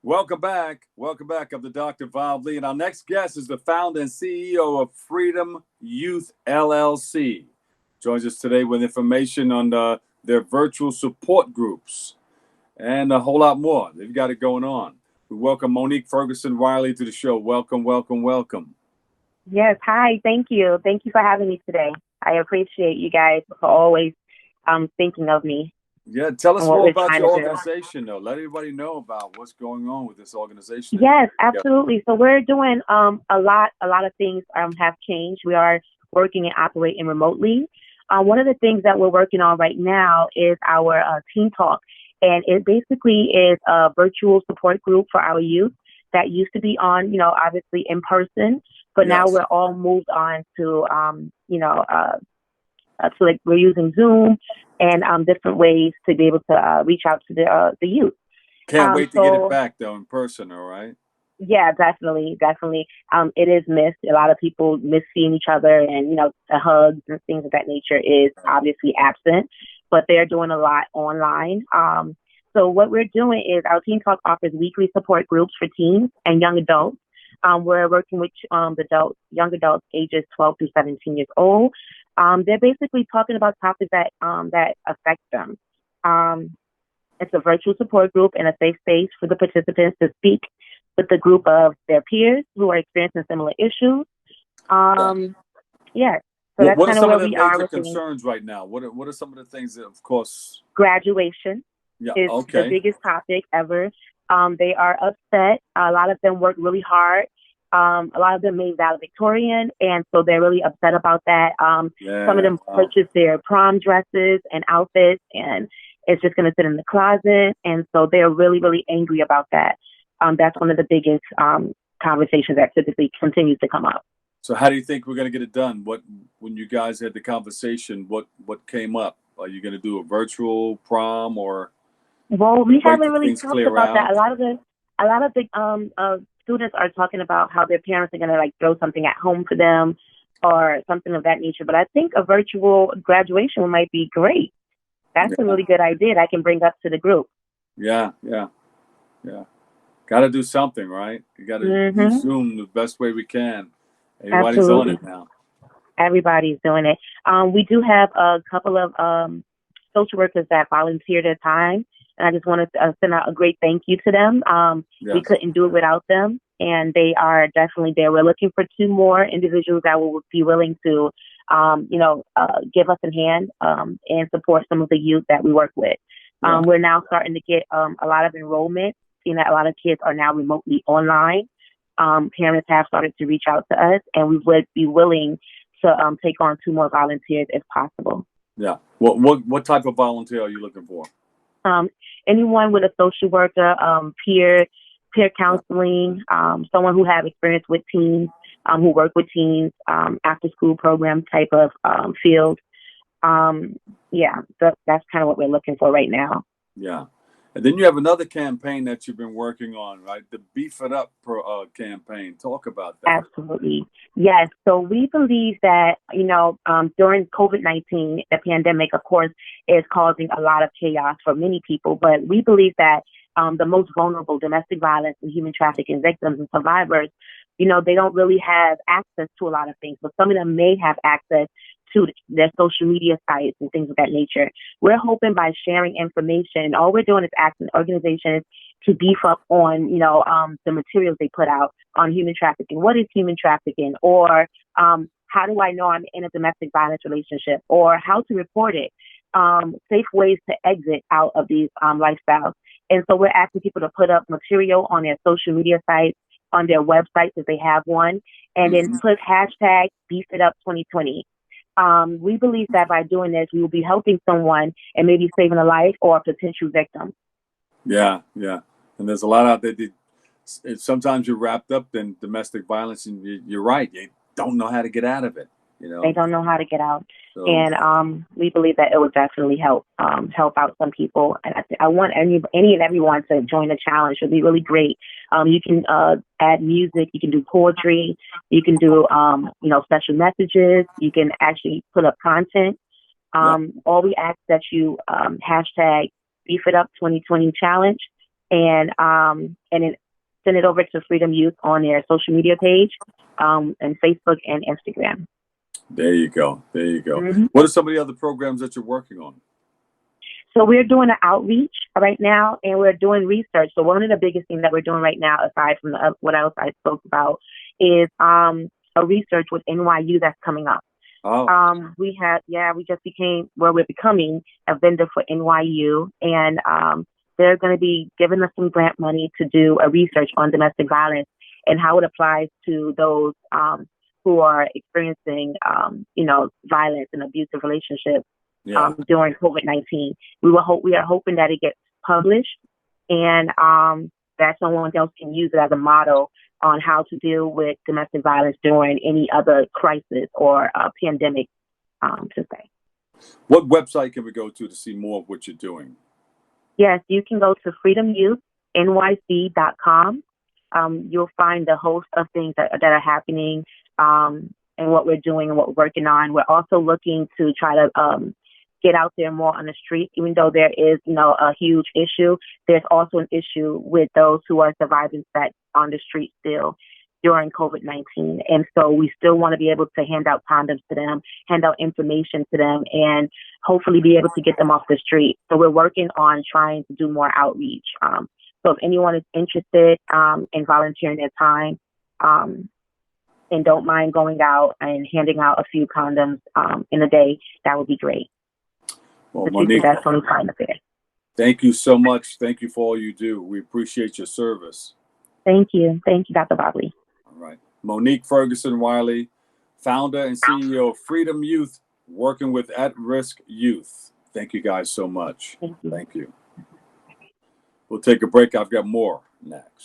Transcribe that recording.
Welcome back. Welcome back. I'm the Dr. Bob Lee, and our next guest is the founder and CEO of Freedom Youth LLC. Joins us today with information on their virtual support groups and a whole lot more. They've got it going on. We welcome Monique Ferguson-Riley to the show. Welcome, welcome, welcome. Yes. Hi. Thank you. Thank you for having me today. I appreciate you guys for always thinking of me. Yeah, tell us more about your organization, though. Let everybody know about what's going on with this organization. Yes, absolutely. So we're doing a lot of things have changed. We are working and operating remotely. One of the things that we're working on right now is our Team Talk, and it basically is a virtual support group for our youth that used to be on, obviously in person, but now we're all moved on to, so like we're using Zoom and different ways to be able to reach out to the youth. Can't wait to get it back though in person. All right. Yeah, definitely. It is missed. A lot of people miss seeing each other, and the hugs and things of that nature is obviously absent. But they're doing a lot online. So what we're doing is our Teen Talk offers weekly support groups for teens and young adults. We're working with young adults ages 12 to 17 years old. They're basically talking about topics that affect them. It's a virtual support group and a safe space for the participants to speak with a group of their peers who are experiencing similar issues. Yeah. So that's kind of where we are with concerns right now. What are some of the things that, of course, graduation is the biggest topic ever. They are upset. A lot of them work really hard. A lot of them made valedictorian, and so they're really upset about that. Some of them purchased their prom dresses and outfits, and it's just going to sit in the closet. And so they're really, really angry about that. That's one of the biggest conversations that typically continues to come up. So how do you think we're going to get it done? When you guys had the conversation, what came up? Are you going to do a virtual prom or? Well, we haven't really talked about that. A lot of the students are talking about how their parents are going to throw something at home for them or something of that nature. But I think a virtual graduation might be great. That's a really good idea that I can bring up to the group. Yeah. Got to do something, right? You got to use Zoom the best way we can. Everybody's on it now. Everybody's doing it. We do have a couple of social workers that volunteer their time. And I just wanted to send out a great thank you to them. We couldn't do it without them. And they are definitely there. We're looking for 2 more individuals that will be willing to, give us a hand and support some of the youth that we work with. We're now starting to get a lot of enrollment, seeing that a lot of kids are now remotely online. Parents have started to reach out to us, and we would be willing to take on 2 more volunteers if possible. Yeah. What type of volunteer are you looking for? Anyone with a social worker, peer counseling, someone who have experience with teens, who work with teens, after school program type of field. That's kind of what we're looking for right now. Yeah. And then you have another campaign that you've been working on, right? The Beef It Up campaign. Talk about that. Absolutely. Yes. So we believe that, during COVID-19, the pandemic, of course, is causing a lot of chaos for many people. But we believe that the most vulnerable domestic violence and human trafficking victims and survivors, they don't really have access to a lot of things, but some of them may have access to their social media sites and things of that nature. We're hoping by sharing information, all we're doing is asking organizations to beef up on, the materials they put out on human trafficking. What is human trafficking? Or how do I know I'm in a domestic violence relationship? Or how to report it? Safe ways to exit out of these lifestyles. And so we're asking people to put up material on their social media sites, on their websites if they have one, and then put hashtag #BeefItUp2020. We believe that by doing this, we will be helping someone and maybe saving a life or a potential victim. Yeah. And there's a lot out there. Sometimes you're wrapped up in domestic violence, and you're right. You don't know how to get out of it. They don't know how to get out. So, and we believe that it would definitely help out some people. And I want any and everyone to join the challenge. It would be really great. You can add music. You can do poetry. You can do, special messages. You can actually put up content. All we ask that you hashtag BeefItUp2020 challenge. and then send it over to Freedom Youth on their social media page, and Facebook and Instagram. There you go. There you go. Mm-hmm. What are some of the other programs that you're working on? So we're doing an outreach right now, and we're doing research. So one of the biggest things that we're doing right now, aside from what else I spoke about, is a research with NYU that's coming up. Oh. We're becoming a vendor for NYU, and they're going to be giving us some grant money to do a research on domestic violence and how it applies to those who are experiencing, violence and abusive relationships during COVID-19. We are hoping that it gets published, and that someone else can use it as a model on how to deal with domestic violence during any other crisis or pandemic, to say. What website can we go to see more of what you're doing? Yes, you can go to freedomyouthnyc.com. You'll find the host of things that are happening, and what we're doing and what we're working on. We're also looking to try to get out there more on the street. Even though there is, a huge issue, there's also an issue with those who are surviving sex on the street still during COVID-19. And so we still want to be able to hand out condoms to them, hand out information to them, and hopefully be able to get them off the street. So we're working on trying to do more outreach. So if anyone is interested in volunteering their time, and don't mind going out and handing out a few condoms in a day, that would be great. Well, Monique, that's only fine up there. Thank you so much. Thank you for all you do. We appreciate your service. Thank you. Thank you, Dr. Bobley. All right. Monique Ferguson-Riley, founder and CEO of Freedom Youth, working with at-risk youth. Thank you guys so much. Thank you. Thank you. We'll take a break. I've got more next.